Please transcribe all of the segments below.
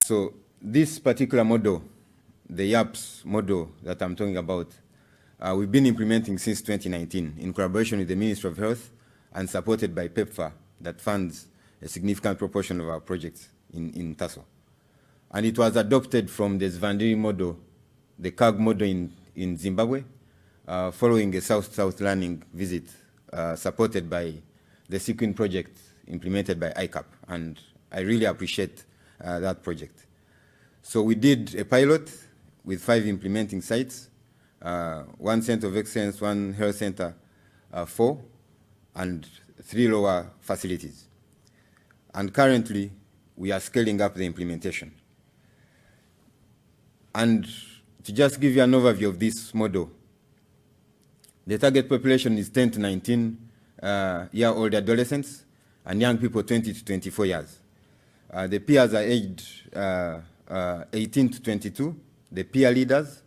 So this particular model, the YAPS model that I'm talking about, we've been implementing since 2019 in collaboration with the Ministry of Health and supported by PEPFAR that funds a significant proportion of our projects in TASO. And it was adopted from the Zvandiri model, the CAG model in Zimbabwe, following a South-South learning visit supported by the Sequin project implemented by ICAP. And I really appreciate that project. So we did a pilot with 5 implementing sites, 1 center of excellence, 1 health center, 4, and 3 lower facilities. And currently, we are scaling up the implementation. And to just give you an overview of this model, the target population is 10 to 19-year-old adolescents and young people 20 to 24 years. The peers are aged 18 to 22, the peer leaders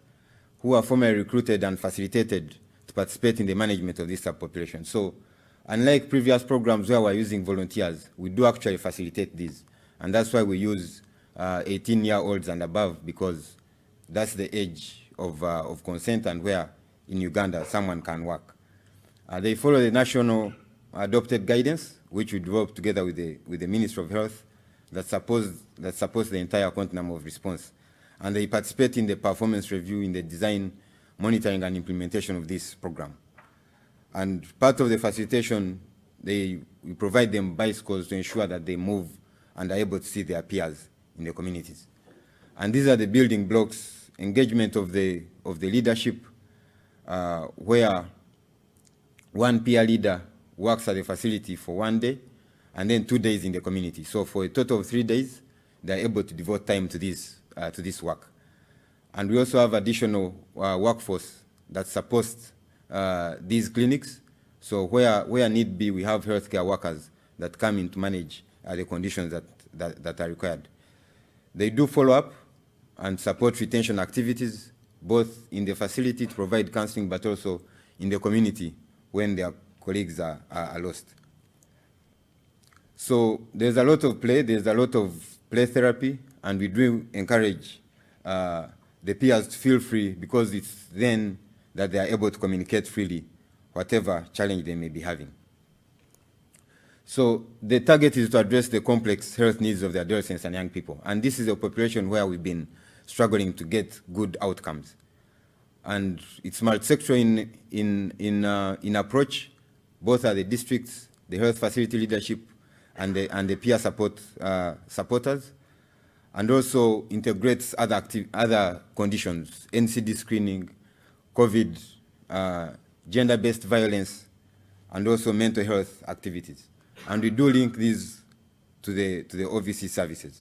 who are formally recruited and facilitated to participate in the management of this subpopulation. So unlike previous programs where we're using volunteers, we do actually facilitate these. And that's why we use 18-year-olds and above, because that's the age of consent and where in Uganda someone can work. They follow the national adopted guidance, which we developed together with the Ministry of Health that supports the entire continuum of response. And they participate in the performance review, in the design, monitoring, and implementation of this program. And part of the facilitation, we provide them bicycles to ensure that they move and are able to see their peers in the communities. And these are the building blocks: engagement of the leadership, where 1 peer leader works at the facility for 1 day, and then 2 days in the community. So for a total of 3 days, they're able to devote time to this work. And we also have additional workforce that supports these clinics. So where need be, we have healthcare workers that come in to manage the conditions that are required. They do follow up and support retention activities, both in the facility to provide counseling, but also in the community when their colleagues are lost. So there's a lot of play, there's a lot of play therapy, and we do encourage the peers to feel free, because it's then that they are able to communicate freely, whatever challenge they may be having. So the target is to address the complex health needs of the adolescents and young people. And this is a population where we've been struggling to get good outcomes. And it's multi-sectoral in approach, both at the districts, the health facility leadership, and the peer supporters, and also integrates other conditions: NCD screening, COVID, gender-based violence, and also mental health activities. And we do link these to the OVC services.